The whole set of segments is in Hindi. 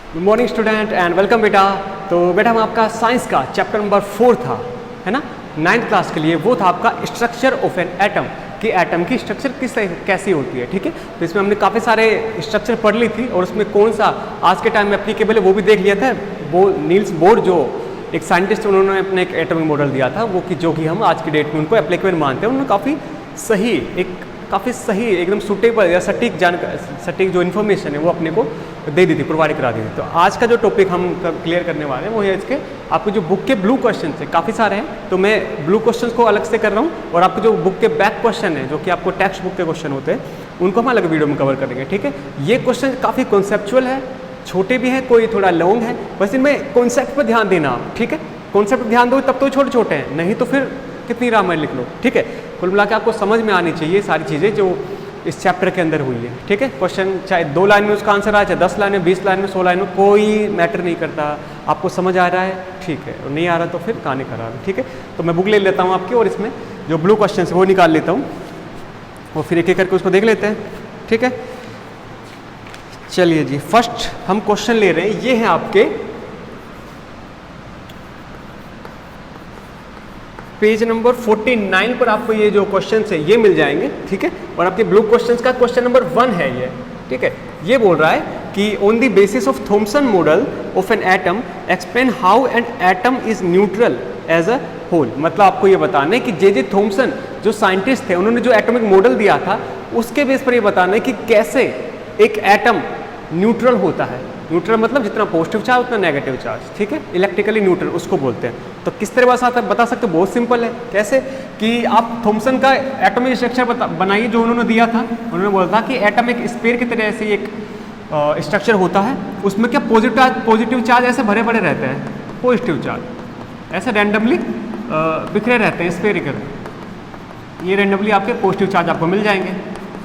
Good morning student and welcome बेटा। तो बेटा हम आपका साइंस का चैप्टर नंबर 4 था, है ना, 9th क्लास के लिए। वो था आपका स्ट्रक्चर ऑफ एन एटम, कि एटम की स्ट्रक्चर कैसी होती है। ठीक है, तो इसमें हमने काफ़ी सारे स्ट्रक्चर पढ़ ली थी और उसमें कौन सा आज के टाइम में एप्लीकेबल है वो भी देख लिया था। वो नील्स बोर जो एक साइंटिस्ट, उन्होंने अपने एक एटॉमिक मॉडल दिया था, वो कि जो कि हम आज की डेट में उनको एप्लीकेबल मानते हैं। उन्होंने काफ़ी सही एकदम सूटेबल या सटीक जो इन्फॉर्मेशन है वो अपने को दे दी थी, प्रोवाइड करा दी थी। तो आज का जो टॉपिक हम क्लियर करने वाले हैं वो है इसके आपके जो बुक के ब्लू क्वेश्चन है, काफ़ी सारे हैं, तो मैं ब्लू क्वेश्चन को अलग से कर रहा हूँ और आपके जो बुक के बैक क्वेश्चन है, जो कि आपको टेक्स्ट बुक के क्वेश्चन होते हैं, उनको हम अलग वीडियो में कवर करेंगे। ठीक है, ये क्वेश्चन काफ़ी कॉन्सेप्चुअल है, छोटे भी हैं, कोई थोड़ा लॉन्ग है, बस इनमें कॉन्सेप्ट पर ध्यान देना आप। ठीक है, कॉन्सेप्ट पर ध्यान दो तब तो छोटे छोटे हैं, नहीं तो फिर कितनी रामायण लिख लो। ठीक है, कुल मिला के आपको समझ में आनी चाहिए सारी चीज़ें जो इस चैप्टर के अंदर हुई है। ठीक है, क्वेश्चन चाहे 2 लाइन में उसका आंसर आए, चाहे 10 लाइन में, 20 लाइन में, 100 लाइन में, कोई मैटर नहीं करता। आपको समझ आ रहा है, ठीक है, और नहीं आ रहा तो फिर कहानी खराब। ठीक है, तो मैं बुक ले लेता हूँ आपकी और इसमें जो ब्लू क्वेश्चन है वो निकाल लेता हूँ और फिर एक एक करके उसको देख लेते हैं। ठीक है, चलिए जी, फर्स्ट हम क्वेश्चन ले रहे हैं, ये है आपके पेज नंबर 49 पर आपको ये जो क्वेश्चन है ये मिल जाएंगे। ठीक है, और आपके ब्लू क्वेश्चंस का क्वेश्चन नंबर 1 है ये। ठीक है, ये बोल रहा है कि on the basis of Thomson model of an atom explain how an atom is neutral as a whole. मतलब आपको ये बताना है कि जे थॉमसन जो साइंटिस्ट थे, उन्होंने जो एटॉमिक मॉडल दिया था उसके बेस पर ये बताना है कि कैसे एक एटम न्यूट्रल होता है। न्यूट्रल मतलब जितना पॉजिटिव चार्ज उतना नेगेटिव चार्ज। ठीक है, इलेक्ट्रिकली न्यूट्रल उसको बोलते हैं। तो किस तरह बता सकते हो, बहुत सिंपल है। कैसे कि आप थॉमसन का एटॉमिक स्ट्रक्चर बनाइए जो उन्होंने दिया था। उन्होंने बोला था कि एटम एक स्फीयर की तरह से एक स्ट्रक्चर होता है, उसमें क्या पॉजिटिव चार्ज ऐसे भरे भरे रहते हैं, पॉजिटिव चार्ज ऐसे रैंडमली बिखरे रहते हैं स्फेरिकल, ये रैंडमली आपके पॉजिटिव चार्ज आपको मिल जाएंगे।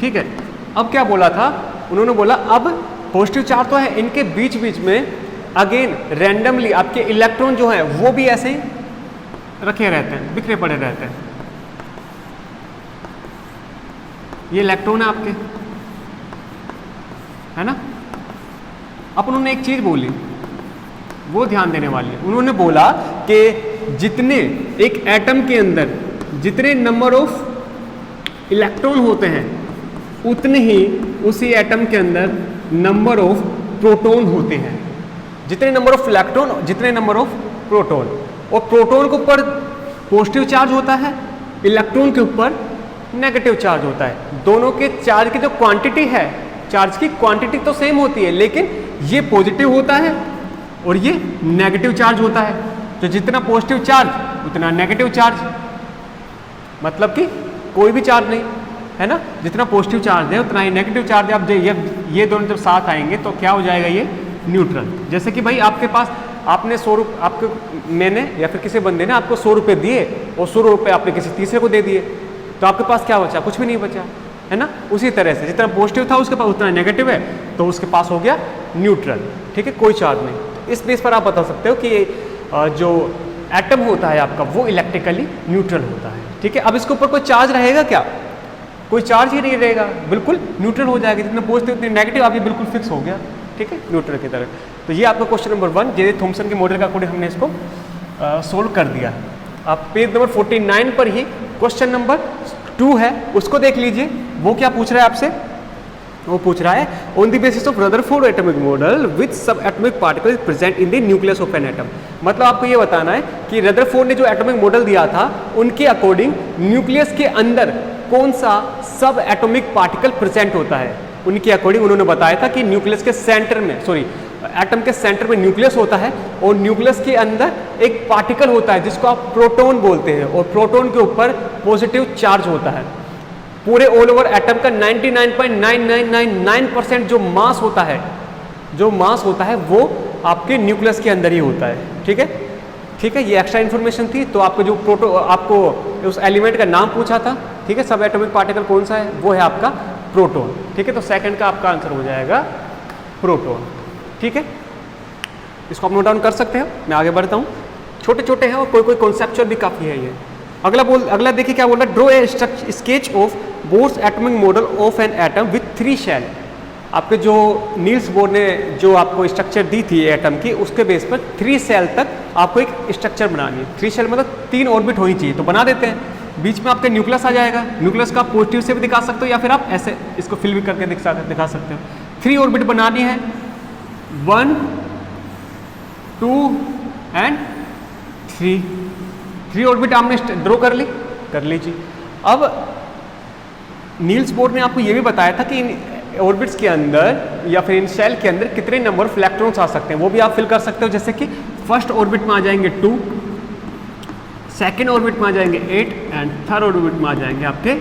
ठीक है, अब क्या बोला था उन्होंने, बोला अब पॉजिटिव चार्ज तो है, इनके बीच बीच में अगेन रैंडमली आपके इलेक्ट्रॉन जो है वो भी ऐसे ही रखे रहते हैं, बिखरे पड़े रहते हैं। ये इलेक्ट्रॉन है आपके, है ना। अब उन्होंने एक चीज बोली, वो ध्यान देने वाली है। उन्होंने बोला कि जितने एक एटम के अंदर जितने नंबर ऑफ इलेक्ट्रॉन होते हैं उतने ही उसी एटम के अंदर नंबर ऑफ प्रोटॉन होते हैं। जितने नंबर ऑफ इलेक्ट्रॉन जितने नंबर ऑफ प्रोटॉन, और प्रोटॉन के ऊपर पॉजिटिव चार्ज होता है, इलेक्ट्रॉन के ऊपर नेगेटिव चार्ज होता है। दोनों के चार्ज की जो क्वांटिटी है, चार्ज की क्वांटिटी तो सेम होती है, लेकिन ये पॉजिटिव होता है और ये नेगेटिव चार्ज होता है। तो जितना पॉजिटिव चार्ज उतना नेगेटिव चार्ज, मतलब कि कोई भी चार्ज नहीं, है ना। जितना पॉजिटिव चार्ज है उतना ही नेगेटिव चार्ज है। अब ये दोनों जब साथ आएंगे तो क्या हो जाएगा, ये न्यूट्रल। जैसे कि भाई आपके पास आपने 100 रुपये, आपको मैंने या फिर किसी बंदे ने आपको 100 रुपये दिए और 100 रुपये आपने किसी तीसरे को दे दिए, तो आपके पास क्या बचा, कुछ भी नहीं बचा, है ना। उसी तरह से जितना पॉजिटिव था उसके पास उतना नेगेटिव है, तो उसके पास हो गया न्यूट्रल। ठीक है, कोई चार्ज नहीं। इस बेस पर आप बता सकते हो कि जो एटम होता है आपका वो इलेक्ट्रिकली न्यूट्रल होता है। ठीक है, अब इसके ऊपर कोई चार्ज रहेगा क्या, कोई चार्ज ही नहीं रहेगा, बिल्कुल न्यूट्रल हो जाएगा। जितना पॉजिटिव उतनी नेगेटिव, आप ये बिल्कुल फिक्स हो गया। ठीक है, न्यूट्रल की तरह। तो ये आपका क्वेश्चन नंबर 1 जे थॉमसन के मॉडल का अकॉर्डिंग हमने इसको सोल्व कर दिया। आप पेज नंबर 49 पर ही क्वेश्चन नंबर 2 है, उसको देख लीजिए। वो क्या पूछ रहा है आपसे, वो पूछ रहा है on the basis of Rutherford atomic model which sub atomic particle present in the nucleus of an atom. मतलब आपको ये बताना है कि रदरफोर्ड ने जो एटॉमिक मॉडल दिया था उनके अकॉर्डिंग न्यूक्लियस के अंदर कौन सा सब एटॉमिक पार्टिकल प्रेजेंट होता है। उनके अकॉर्डिंग उन्होंने बताया था कि न्यूक्लियस के सेंटर में, एटम के सेंटर में न्यूक्लियस होता है और न्यूक्लियस के अंदर एक पार्टिकल होता है जिसको आप प्रोटॉन बोलते हैं, और प्रोटॉन के ऊपर पॉजिटिव चार्ज होता है। पूरे ऑल ओवर एटम का 99.9999% जो मास होता है वो आपके न्यूक्लियस के अंदर ही होता है। ठीक है, ठीक है, ये एक्स्ट्रा इन्फॉर्मेशन थी। तो आपको जो आपको उस एलिमेंट का नाम पूछा था, ठीक है, सब एटॉमिक पार्टिकल कौन सा है, वो है आपका प्रोटॉन। ठीक है, तो सेकंड का आपका आंसर हो जाएगा प्रोटॉन। ठीक है, इसको आप नोट डाउन कर सकते हो। मैं आगे बढ़ता हूँ, छोटे छोटे हैं और कोई कॉन्सेप्चुअल भी काफ़ी है ये। अगला देखिए क्या बोल रहा है, draw a sketch of Bohr's atomic model of an atom with 3 shell. आपके जो नील्स बोर ने जो आपको स्ट्रक्चर दी थी एटम की, उसके बेस पर 3 सेल तक आपको एक स्ट्रक्चर बनानी है। 3 सेल मतलब 3 ऑर्बिट होनी चाहिए, तो बना देते हैं। बीच में आपका न्यूक्लियस आ जाएगा, न्यूक्लियस का आप पॉजिटिव से भी दिखा सकते हो या फिर आप ऐसे इसको फिल भी करके दिखा सकते हो। 3 ऑर्बिट बनानी है, 1 2 एंड 3 ऑर्बिट आपने ड्रॉ कर लीजिए। अब नील्स बोर ने आपको ये भी बताया था कि इन ऑर्बिट्स के अंदर या फिर इन सेल के अंदर कितने नंबर ऑफ इलेक्ट्रॉन्स आ सकते हैं, वो भी आप फिल कर सकते हो। जैसे कि फर्स्ट ऑर्बिट में आ जाएंगे 2, सेकेंड ऑर्बिट में आ जाएंगे 8 एंड थर्ड ऑर्बिट में आ जाएंगे आपके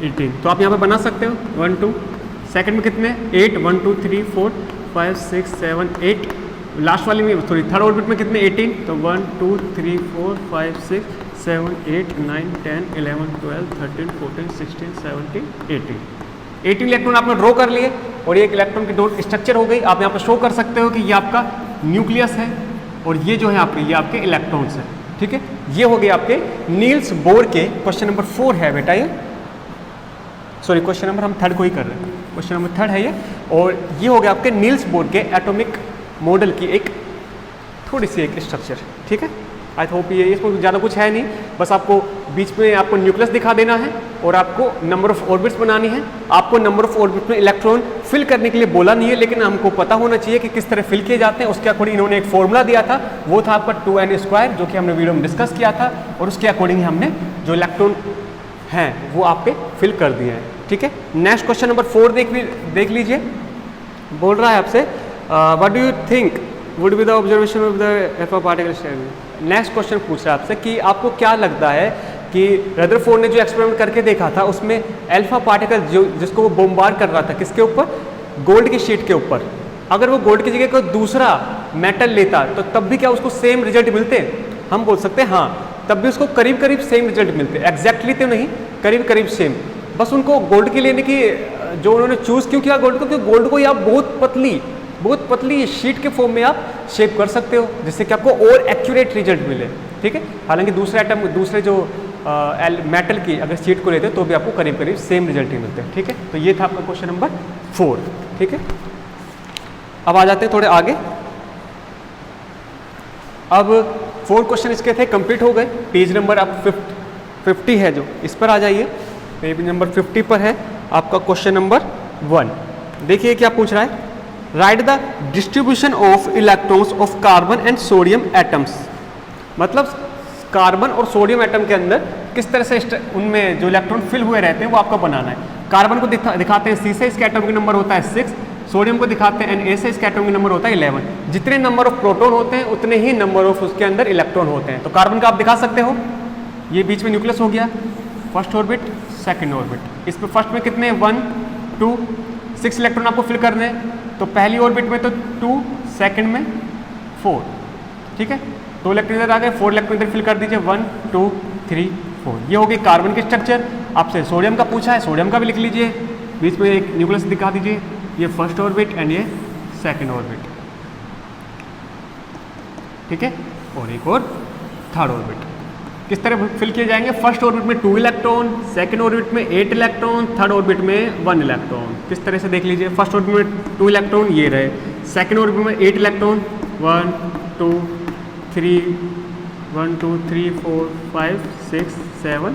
18। तो आप यहाँ पे बना सकते हो 1 2, सेकेंड में कितने 8, 1 2 3 4 5 6 7 8, लास्ट वाली में सॉरी थर्ड ऑर्बिट में कितने 18, तो 1 2 3 4 5 6 7 8 9 10 11 12 13 14 16 17 18 इलेक्ट्रॉन आपने ड्रॉ कर लिए और ये एक इलेक्ट्रॉन की डॉट स्ट्रक्चर हो गई। आप यहाँ पर शो कर सकते हो कि ये आपका न्यूक्लियस है और ये जो है ये आपके इलेक्ट्रॉन्स है। ठीक है, ये हो गए आपके नील्स बोर के क्वेश्चन नंबर 4 है बेटा ये, सॉरी क्वेश्चन नंबर हम 3 को ही कर रहे हैं, क्वेश्चन नंबर 3 है ये। और ये हो गया आपके नील्स बोर के एटॉमिक मॉडल की एक थोड़ी सी एक स्ट्रक्चर। ठीक है, आई होप ये इसमें ज़्यादा कुछ है नहीं, बस आपको बीच में आपको न्यूक्लियस दिखा देना है और आपको नंबर ऑफ ऑर्बिट्स बनानी है। आपको नंबर ऑफ ऑर्बिट में इलेक्ट्रॉन फिल करने के लिए बोला नहीं है, लेकिन हमको पता होना चाहिए कि किस तरह फिल किए जाते हैं। उसके अकॉर्डिंग इन्होंने एक फॉर्मूला दिया था, वो था आपका 2n², जो कि हमने वीडियो में डिस्कस किया था, और उसके अकॉर्डिंग हमने जो इलेक्ट्रॉन हैं वो आप पे फिल कर दिए हैं। ठीक है, नेक्स्ट क्वेश्चन नंबर 4 देख लीजिए। बोल रहा है आपसे what do you think would be the observation of the alpha particle. Next question पूछ रहा है आपसे कि आपको क्या लगता है कि रदरफोर्ड ने जो एक्सपेरिमेंट करके देखा था उसमें अल्फा पार्टिकल जिसको वो बॉम्बार्ड कर रहा था किसके ऊपर, गोल्ड की शीट के ऊपर, अगर वो गोल्ड की जगह कोई दूसरा मेटल लेता तो तब भी क्या उसको सेम रिजल्ट मिलते? हम बोल सकते हैं हाँ, तब भी उसको करीब करीब सेम रिजल्ट मिलते, एग्जैक्टली तो नहीं, करीब करीब सेम। बस उनको गोल्ड के लेने की जो उन्होंने चूज़ क्यों किया गोल्ड को, क्योंकि गोल्ड को आप बहुत पतली शीट के फॉर्म में आप शेप कर सकते हो, जिससे कि आपको और एक्यूरेट रिजल्ट मिले। ठीक है, हालांकि दूसरे जो मेटल की अगर शीट को लेते हैं तो भी आपको करीब करीब सेम रिजल्ट ही मिलते हैं। ठीक है, तो ये था आपका क्वेश्चन नंबर 4। ठीक है, अब आ जाते हैं थोड़े आगे। अब 4 क्वेश्चन इसके थे, कंप्लीट हो गए। पेज नंबर आप 50 है जो, इस पर आ जाइए। पेज नंबर 50 पर है आपका क्वेश्चन नंबर 1। देखिए क्या पूछ रहा है, right the distribution of electrons of carbon and sodium atoms. मतलब कार्बन और सोडियम एटम के अंदर किस तरह से उनमें जो इलेक्ट्रॉन फिल हुए रहते हैं वो आपको बनाना है। कार्बन को दिखाते हैं C से, इसका एटॉमिक नंबर होता है 6। सोडियम को दिखाते हैं Na से, इसका एटॉमिक नंबर होता है 11। जितने नंबर ऑफ प्रोटॉन होते हैं उतने ही नंबर ऑफ उसके अंदर इलेक्ट्रॉन होते हैं। तो कार्बन का आप दिखा सकते हो, ये बीच में न्यूक्लियस हो गया, फर्स्ट ऑर्बिट सेकेंड ऑर्बिट। इस पर फर्स्ट में कितने 1 2 6 इलेक्ट्रॉन आपको फिल करने हैं। तो पहली ऑर्बिट में तो 2, सेकंड में 4। ठीक है, 2 इलेक्ट्रॉन इधर आ गए, 4 इलेक्ट्रॉन इधर फिल कर दीजिए, 1 2 3 4। ये हो गई कार्बन की स्ट्रक्चर। आपसे सोडियम का पूछा है, सोडियम का भी लिख लीजिए, बीच में एक न्यूक्लियस दिखा दीजिए, ये फर्स्ट ऑर्बिट एंड ये सेकंड ऑर्बिट। ठीक है, और एक और थर्ड ऑर्बिट। किस तरह फिल किए जाएंगे, फर्स्ट ऑर्बिट में 2 इलेक्ट्रॉन, सेकंड ऑर्बिट में 8 इलेक्ट्रॉन, थर्ड ऑर्बिट में 1 इलेक्ट्रॉन। किस तरह से देख लीजिए, फर्स्ट ऑर्बिट में 2 इलेक्ट्रॉन ये रहे, सेकंड ऑर्बिट में 8 इलेक्ट्रॉन, 1 2 3 1 2 3 4 5 6 7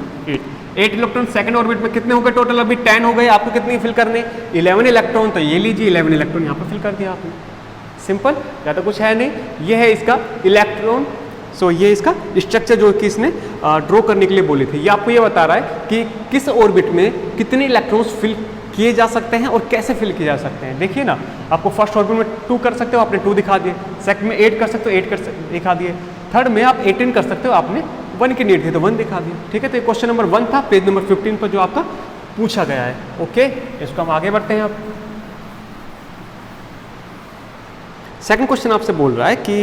8 इलेक्ट्रॉन सेकंड ऑर्बिट में कितने हो गए टोटल, अभी 10 हो गए। आपको कितनी फिल करने, 11 इलेक्ट्रॉन। तो ये लीजिए 11 इलेक्ट्रॉन यहाँ पर फिल कर दिया आपने, सिंपल, ज़्यादा कुछ है नहीं। ये है इसका इलेक्ट्रॉन। सो ये इसका स्ट्रक्चर जो कि इसने ड्रॉ करने के लिए बोली थी। ये आपको ये बता रहा है कि किस ऑर्बिट में कितने इलेक्ट्रॉन्स फिल किए जा सकते हैं और कैसे फिल किए जा सकते हैं। देखिए ना, आपको फर्स्ट ऑर्बिट में 2 कर सकते हो, आपने 2 दिखा दिए। सेकंड में 8 कर सकते हो, 8 दिखा दिए। थर्ड में आप 18 कर सकते हो, आपने 1 की नीड थी तो 1 दिखा दिया। ठीक है, तो ये क्वेश्चन नंबर 1 था, पेज नंबर 15 पर जो आपका पूछा गया है। ओके, इसको हम आगे बढ़ते हैं। अब सेकंड क्वेश्चन आपसे बोल रहा है कि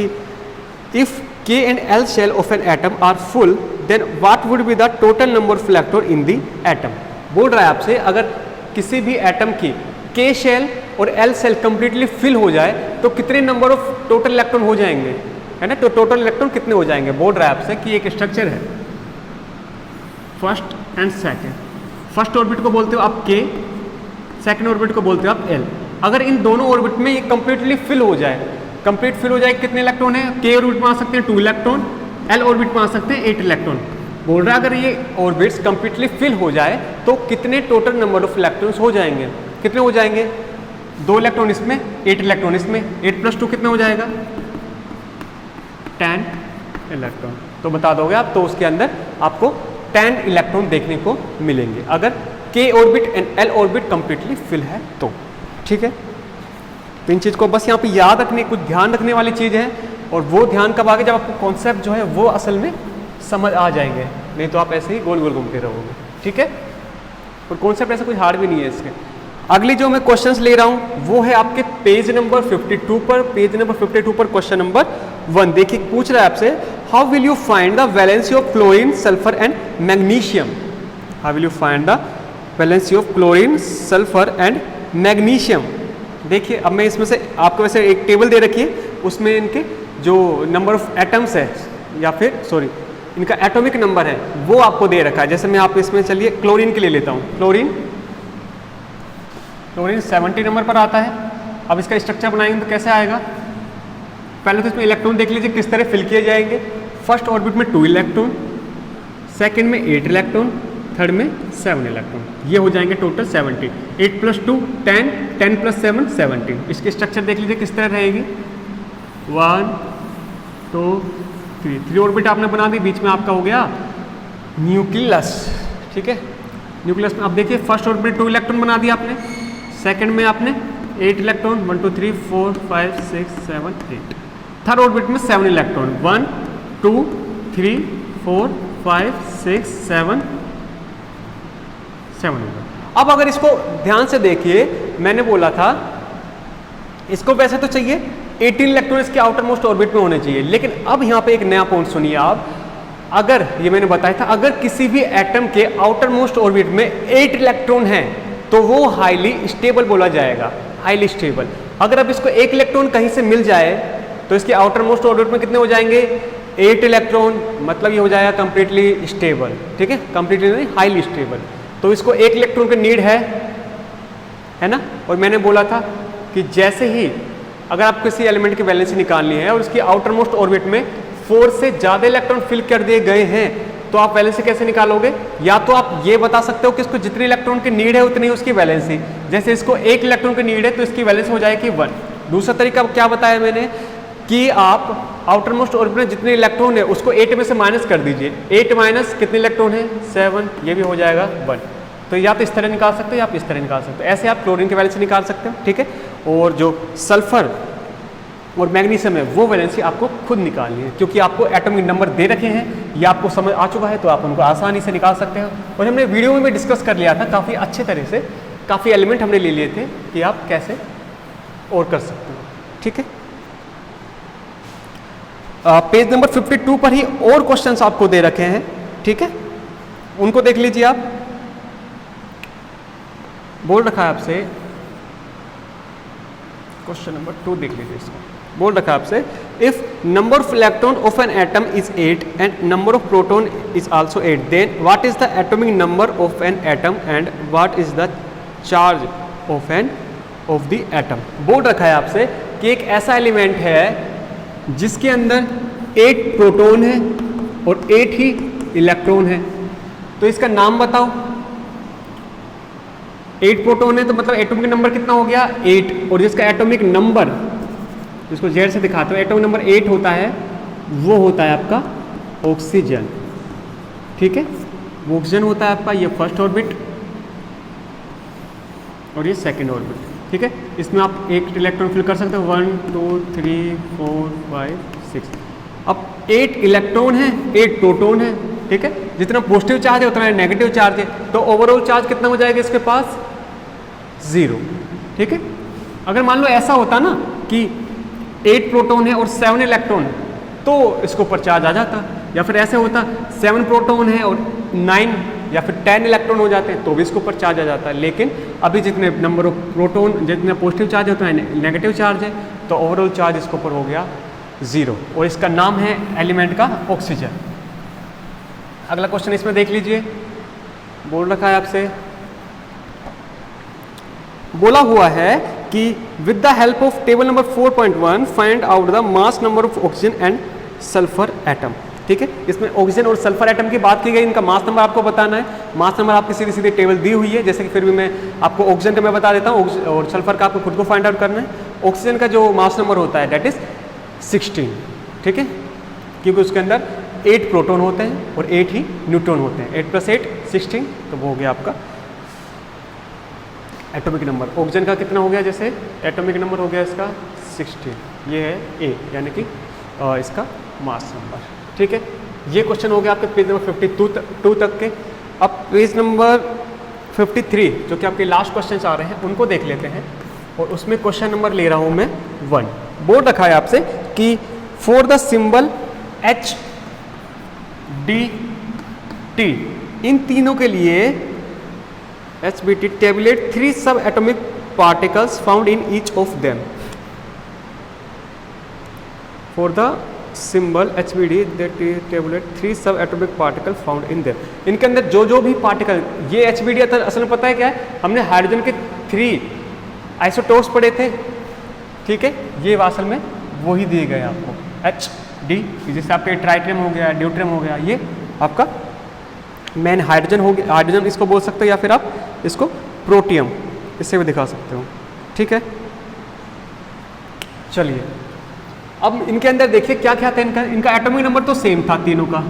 if K and L shell of an atom are full, then what would be the total number of electron in the atom? बोल रहा है आपसे, अगर किसी भी एटम की K शेल और L शेल कंप्लीटली फिल हो जाए तो कितने नंबर ऑफ टोटल इलेक्ट्रॉन हो जाएंगे, है ना। तो टोटल इलेक्ट्रॉन कितने हो जाएंगे। बोल रहा है आपसे कि एक स्ट्रक्चर है, first and second. First orbit को बोलते हो आप K, सेकेंड ऑर्बिट को बोलते हो आप L। अगर इन दोनों ऑर्बिट में ये कंप्लीटली फिल हो जाए, कंप्लीट फिल हो जाए, कितने इलेक्ट्रॉन है, k ऑर्बिट में आ सकते हैं 2 इलेक्ट्रॉन, l ऑर्बिट में आ सकते हैं 8 इलेक्ट्रॉन। बोल रहा है अगर ये ऑर्बिट्स कंप्लीटली फिल हो जाए तो कितने टोटल नंबर ऑफ इलेक्ट्रॉन्स हो जाएंगे, कितने हो जाएंगे, 2 इलेक्ट्रॉन इसमें, 8 इलेक्ट्रॉन इसमें, 8 + 2 कितना हो जाएगा, 10 इलेक्ट्रॉन। तो बता दोगे आप, तो उसके अंदर आपको 10 इलेक्ट्रॉन देखने को मिलेंगे अगर k orbit and l orbit completely fill है तो। ठीक है, तो इन चीज़ को बस यहाँ पे याद रखने, कुछ ध्यान रखने वाली चीज़ है, और वो ध्यान कब आगे, जब आपको कॉन्सेप्ट जो है वो असल में समझ आ जाएंगे, नहीं तो आप ऐसे ही गोल गोल घूमते रहोगे। ठीक है, और कॉन्सेप्ट ऐसा कुछ हार्ड भी नहीं है इसके। अगली जो मैं क्वेश्चंस ले रहा हूँ वो है आपके पेज नंबर 52 पर, पेज नंबर 52 पर क्वेश्चन नंबर 1। देखिए पूछ रहा है आपसे, how will you find the valency of chlorine, sulphur and magnesium. How will you find the valency of chlorine, sulphur and magnesium. देखिए अब मैं इसमें से आपको वैसे एक टेबल दे रखी है, उसमें इनके जो नंबर ऑफ एटम्स है, या फिर सॉरी इनका एटॉमिक नंबर है वो आपको दे रखा है। जैसे मैं आपको इसमें चलिए क्लोरीन के लिए लेता हूँ, क्लोरीन 70 नंबर पर आता है। अब इसका स्ट्रक्चर बनाएंगे तो कैसे आएगा, पहले तो इसमें इलेक्ट्रॉन देख लीजिए किस तरह फिल किए जाएंगे। फर्स्ट ऑर्बिट में 2 इलेक्ट्रॉन, सेकंड में 8 इलेक्ट्रॉन, थर्ड में 7 इलेक्ट्रॉन, ये हो जाएंगे टोटल 70। 8 + 2 10, 10 + 7 17। इसके स्ट्रक्चर देख लीजिए किस तरह रहेगी, 1 2 3 ऑर्बिट आपने बना दी, बीच में आपका हो गया न्यूक्लियस। ठीक है, न्यूक्लियस में अब देखिए फर्स्ट ऑर्बिट 2 इलेक्ट्रॉन बना दिया आपने, सेकंड में आपने 8 इलेक्ट्रॉन, 1 2 3 4 5 6 7 8। थर्ड ऑर्बिट में 7 इलेक्ट्रॉन, 1 2 3 4 5 6 7 7। अब अगर इसको ध्यान से देखिए, मैंने बोला था इसको वैसे तो चाहिए 18 इलेक्ट्रॉन इसके आउटर मोस्ट ऑर्बिट में होने चाहिए, लेकिन अब यहाँ पे एक नया पॉइंट सुनिए आप। अगर ये मैंने बताया था, अगर किसी भी एटम के आउटर मोस्ट ऑर्बिट में 8 इलेक्ट्रॉन है तो वो हाईली स्टेबल बोला जाएगा, हाईली स्टेबल। अगर अब इसको 1 इलेक्ट्रॉन कहीं से मिल जाए तो इसके आउटर मोस्ट ऑर्बिट में कितने हो जाएंगे, 8 इलेक्ट्रॉन, मतलब ये हो जाएगा कंप्लीटली स्टेबल। ठीक है, कंप्लीटली नहीं, हाईली स्टेबल। तो इसको 1 इलेक्ट्रॉन की नीड है ना। और मैंने बोला था कि जैसे ही अगर आप किसी एलिमेंट की वैलेंसी निकालनी है और उसकी आउटर मोस्ट ऑर्बिट में 4 से ज़्यादा इलेक्ट्रॉन फिल कर दिए गए हैं तो आप वैलेंसी कैसे निकालोगे, या तो आप ये बता सकते हो कि इसको जितने इलेक्ट्रॉन की नीड है उतनी उसकी वैलेंसी। जैसे इसको 1 इलेक्ट्रॉन की नीड है तो इसकी वैलेंसी हो जाएगी 1। दूसरा तरीका क्या बताया मैंने कि आप आउटर मोस्ट ऑर्बिट में जितने इलेक्ट्रॉन है उसको 8 में से माइनस कर दीजिए, 8 माइनस कितने इलेक्ट्रॉन है 7, ये भी हो जाएगा 1। तो या तो इस तरह निकाल सकते हो या आप इस तरह निकाल सकते हो, ऐसे आप क्लोरीन की वैलेंसी निकाल सकते हो। ठीक है, और जो सल्फर और मैग्नीशियम है वो वैलेंसी आपको खुद निकालनी है, क्योंकि आपको एटॉमिक नंबर दे रखे हैं, ये आपको समझ आ चुका है तो आप उनको आसानी से निकाल सकते हो। और हमने वीडियो में भी डिस्कस कर लिया था काफ़ी अच्छे तरह से, काफ़ी एलिमेंट हमने ले लिए थे कि आप कैसे और कर सकते हो। ठीक है, पेज नंबर 52 पर ही और क्वेश्चंस आपको दे रखे हैं। ठीक है, उनको देख लीजिए आप। बोल रखा है आपसे, क्वेश्चन नंबर 2 देख लीजिए इसको। बोल रखा है आपसे, if number of electron of an atom is 8 and number of proton is also 8, then what is the atomic number of an atom and what is the charge of the atom. बोल रखा है आपसे कि एक ऐसा एलिमेंट है जिसके अंदर 8 प्रोटॉन है और 8 ही इलेक्ट्रॉन है, तो इसका नाम बताओ। 8 प्रोटॉन है तो मतलब एटॉमिक नंबर कितना हो गया 8, और जिसका एटॉमिक नंबर, जिसको जेड से दिखाते हो, एटॉमिक नंबर 8 होता है, वो होता है आपका ऑक्सीजन। ठीक है, वो ऑक्सीजन होता है आपका, ये फर्स्ट ऑर्बिट और ये सेकंड ऑर्बिट। ठीक है, इसमें आप एक इलेक्ट्रॉन फिल कर सकते हो, 1 2 3 4 5 6। अब 8 इलेक्ट्रॉन है, 8 प्रोटॉन है। ठीक है, जितना पॉजिटिव चार्ज है उतना नेगेटिव चार्ज है, तो ओवरऑल चार्ज कितना हो जाएगा इसके पास 0। ठीक है, अगर मान लो ऐसा होता ना कि 8 प्रोटॉन है और 7 इलेक्ट्रॉन तो इसके ऊपर चार्ज आ जाता, या फिर ऐसे होता 7 प्रोटॉन है और 9 या फिर 10 इलेक्ट्रॉन हो जाते हैं तो भी इसके ऊपर चार्ज आ जाता है। लेकिन अभी जितने नंबर ऑफ प्रोटॉन, जितने पॉजिटिव चार्ज है उतना नेगेटिव चार्ज है, तो ओवरऑल चार्ज इसके ऊपर हो गया 0, और इसका नाम है एलिमेंट का ऑक्सीजन। अगला क्वेश्चन इसमें देख लीजिए, बोल रखा है आपसे, बोला हुआ है कि with the help of table number 4.1 find out the mass number of oxygen and sulphur atom. ठीक है, इसमें ऑक्सीजन और सल्फर एटम की बात की गई, इनका मास नंबर आपको बताना है। मास नंबर आपकी सीधी सीधी टेबल दी हुई है, जैसे कि फिर भी मैं आपको ऑक्सीजन का मैं बता देता हूँ और सल्फर का आपको खुद को फाइंड आउट करना है। ऑक्सीजन का जो मास नंबर होता है दैट इज 16। ठीक है, क्योंकि उसके अंदर 8 प्रोटॉन होते हैं और 8 ही न्यूट्रॉन होते हैं। 8 + 8 16, तो वो हो गया आपका एटॉमिक नंबर। ऑक्सीजन का कितना हो गया, जैसे एटॉमिक नंबर हो गया इसका 16, ये है ए, यानी कि इसका मास नंबर। ठीक है, ये क्वेश्चन हो गया आपके पेज नंबर 52 तक के। अब पेज नंबर 53 जो कि आपके लास्ट क्वेश्चन आ रहे हैं उनको देख लेते हैं, और उसमें क्वेश्चन नंबर ले रहा हूँ मैं 1। बोर्ड रखा है आपसे कि for the symbol H D T, इन तीनों के लिए HBT tabulate 3 subatomic particles found in each of them. For the symbol HBD that tabulate 3 subatomic particles found in them. इनके अंदर जो जो भी पार्टिकल, ये HBD असल में पता है क्या है, हमने हाइड्रोजन के 3 आइसोटोप्स पढ़े थे। ठीक है, ये असल में वही दिए गए आपको HD, जैसे आपके ट्राइट्रियम हो गया, ड्यूट्रियम हो गया, ये आपका मेन हाइड्रोजन हो गया। हाइड्रोजन इसको बोल सकते हो, या फिर आप इसको प्रोटियम इससे भी दिखा सकते हो। ठीक है, चलिए अब इनके अंदर देखिए क्या क्या था। इनका एटॉमिक नंबर तो सेम था तीनों का,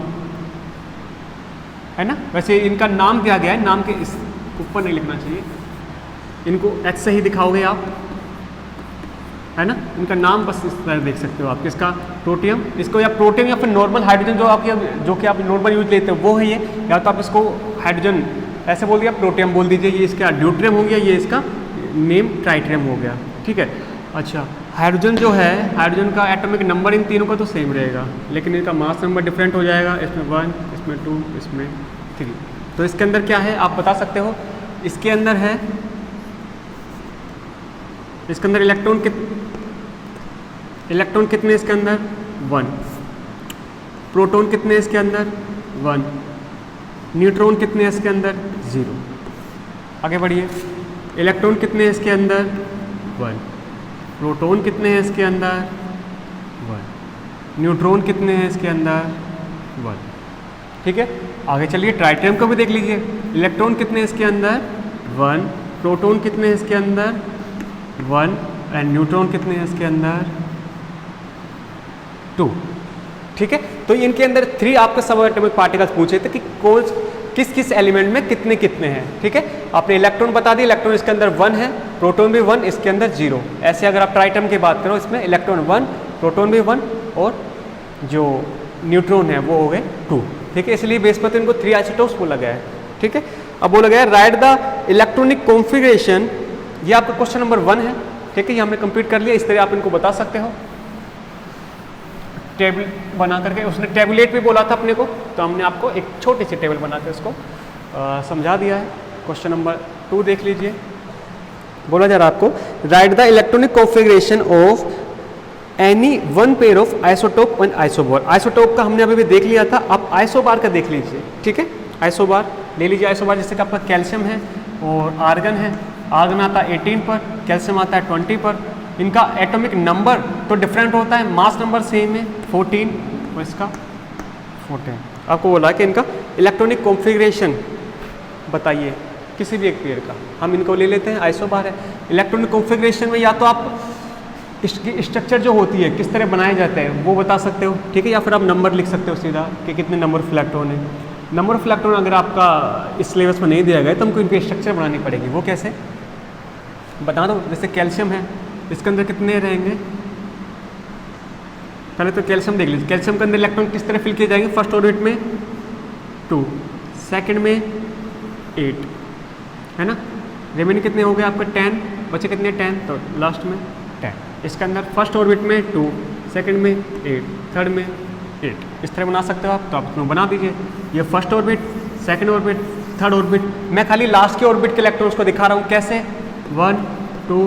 है ना। वैसे इनका नाम दिया गया है, नाम के इस ऊपर नहीं लिखना चाहिए, इनको H से ही दिखाओगे आप, है ना। इनका नाम बस इस तरह देख सकते हो आप, किसका, प्रोटियम, इसको या प्रोटियम या फिर नॉर्मल हाइड्रोजन जो कि आप नॉर्मल यूज लेते हो वो है ये, या तो आप इसको हाइड्रोजन ऐसे बोल दिया, प्रोटियम बोल दीजिए। ये इसका ड्यूट्रियम हो गया, ये इसका नेम ट्राइट्रियम हो गया। ठीक है, अच्छा हाइड्रोजन जो है, हाइड्रोजन का एटॉमिक नंबर इन तीनों का तो सेम रहेगा, लेकिन इनका मास नंबर डिफरेंट हो जाएगा। इसमें 1, इसमें 2, इसमें 3। तो इसके अंदर क्या है आप बता सकते हो। इसके अंदर है, इसके अंदर इलेक्ट्रॉन कितने इसके अंदर 1, प्रोटॉन कितने इसके अंदर 1, न्यूट्रॉन कितने इसके अंदर 0। आगे बढ़िए, इलेक्ट्रॉन कितने इसके अंदर 1, प्रोटॉन कितने हैं इसके अंदर 1, न्यूट्रॉन कितने हैं इसके अंदर 1। ठीक है, आगे चलिए ट्राइट्रियम को भी देख लीजिए। इलेक्ट्रॉन कितने इसके अंदर 1, प्रोटॉन कितने हैं इसके अंदर 1 एंड न्यूट्रॉन कितने हैं इसके अंदर 2। ठीक है, तो इनके अंदर 3 आपके सब एटॉमिक पार्टिकल्स पूछे थे कि किस किस एलिमेंट में कितने कितने हैं। ठीक है, आपने इलेक्ट्रॉन बता दिया, इलेक्ट्रॉन इसके अंदर 1 है, प्रोटॉन भी 1, इसके अंदर 0। ऐसे अगर आप ट्राइटम की बात करो, इसमें इलेक्ट्रॉन 1, प्रोटॉन भी 1 और जो न्यूट्रॉन है वो हो गए 2। ठीक है, इसलिए बेस पर तो इनको 3 आइसोटोप्स बोला गया है। ठीक है, अब बोला गया है राइट द इलेक्ट्रॉनिक कॉन्फ़िगरेशन, ये आपका क्वेश्चन नंबर 1 है। ठीक है, ये हमने कंप्लीट कर लिया। इस तरह आप इनको बता सकते हो टेबल बना करके। उसने टेबुलेट भी बोला था अपने को, तो हमने आपको एक छोटी सी टेबल बना के उसको समझा दिया है। क्वेश्चन नंबर 2 देख लीजिए, बोला जा रहा है आपको right the electronic configuration of any one pair of isotope and isobar. Isotope का हमने अभी भी देख लिया था, आप आइसोबार का देख लीजिए। ठीक है, आइसोबार ले लीजिए। आइसोबार जैसे कि आपका कैल्शियम है और आर्गन है। आर्गन आता है 18 पर, कैल्शियम आता है 20 पर। इनका एटॉमिक नंबर तो डिफरेंट होता है, मास नंबर सेम है 14 और इसका 14। आपको बोला कि इनका इलेक्ट्रॉनिक कॉन्फ़िगरेशन बताइए किसी भी एक पेयर का। हम इनको ले लेते हैं, आइसोबार है। इलेक्ट्रॉनिक कॉन्फ़िगरेशन में या तो आप इसकी स्ट्रक्चर जो होती है किस तरह बनाए जाते हैं वो बता सकते हो। ठीक है, या फिर आप नंबर लिख सकते हो सीधा कि कितने नंबर ऑफ इलेक्ट्रॉन है। नंबर ऑफ इलेक्ट्रॉन अगर आपका इस सिलेबस में नहीं दिया गया तो हमको इनकी स्ट्रक्चर बनानी पड़ेगी। वो कैसे बता दो। जैसे कैल्शियम है, इसके अंदर कितने रहेंगे, पहले तो कैल्शियम देख लीजिए। कैल्शियम के अंदर इलेक्ट्रॉन किस तरह फिल किए जाएंगे, फर्स्ट ऑर्बिट में 2, सेकंड में 8, है ना। रिमेनिंग कितने हो गए आपका 10, बचे कितने 10, तो लास्ट में 10। इसके अंदर फर्स्ट ऑर्बिट में 2, सेकंड में 8, थर्ड में 8। इस तरह बना सकते हो आप, तो आप इसमें बना दीजिए। ये first orbit, second orbit, third orbit. मैं खाली लास्ट के ऑर्बिट के इलेक्ट्रॉन्स को दिखा रहा हूँ कैसे, 1 2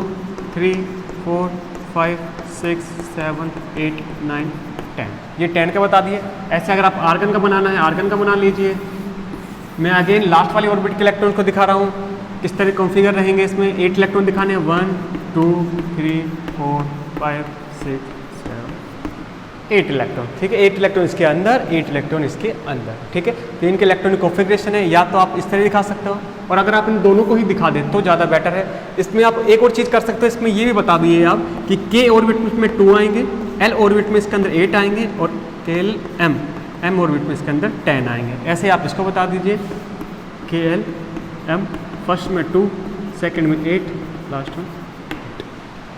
3 4 5 6 7 8 9 10। ये 10 का बता दिए। ऐसे अगर आप आर्गन का बनाना है, आर्गन का बना लीजिए। मैं अगेन लास्ट वाली ऑर्बिट के इलेक्ट्रॉन को दिखा रहा हूँ किस तरह कॉन्फ़िगर रहेंगे। इसमें 8 इलेक्ट्रॉन दिखाने हैं, 1 2 3 4 5 6 7 8 इलेक्ट्रॉन, ठीक है। 8 इलेक्ट्रॉन इसके अंदर, 8 इलेक्ट्रॉन इसके अंदर, ठीक है। तो इनके इलेक्ट्रॉनिक कॉन्फ़िगरेशन है, या तो आप इस तरह दिखा सकते हो, और अगर आप इन दोनों को ही दिखा दें तो ज़्यादा बेटर है। इसमें आप एक और चीज़ कर सकते हो, इसमें ये भी बता दिए आप कि के ऑर्बिट में 2 आएंगे, एल ऑर्बिट में इसके अंदर 8 आएंगे, और एल एम ऑर्बिट में इसके अंदर 10 आएंगे। ऐसे आप इसको बता दीजिए, के एल एम फर्स्ट में 2, सेकंड में 8, लास्ट में,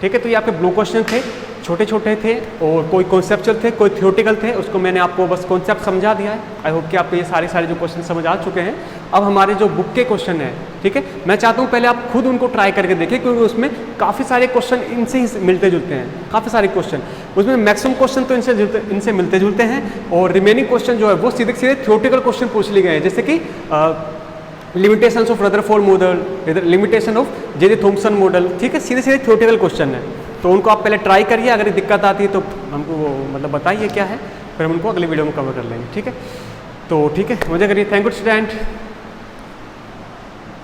ठीक है। तो ये आपके ब्लू क्वेश्चन थे, छोटे छोटे थे, और कोई कॉन्सेप्चुअल थे, कोई थियोटिकल थे, उसको मैंने आपको बस कॉन्सेप्ट समझा दिया है। आई होप कि आपको ये सारे जो क्वेश्चन समझ आ चुके हैं। अब हमारे जो बुक के क्वेश्चन है, ठीक है, मैं चाहता हूँ पहले आप खुद उनको ट्राई करके देखें, क्योंकि उसमें काफ़ी सारे क्वेश्चन इनसे ही मिलते जुलते हैं, काफ़ी सारे क्वेश्चन उसमें, मैक्सिमम क्वेश्चन तो इनसे मिलते जुलते हैं, और रिमेनिंग क्वेश्चन जो है वो सीधे सीधे थियोटिकल क्वेश्चन पूछ लिए गए हैं, जैसे कि limitations of Rutherford model, limitation of J Thomson model, ठीक है, सीधे सीधे थियोटिकल क्वेश्चन है। तो उनको आप पहले ट्राई करिए, अगर दिक्कत आती है तो हमको मतलब बताइए क्या है, फिर हम उनको अगले वीडियो में कवर कर लेंगे, ठीक है। तो ठीक है, मजा करिए। Thank you student.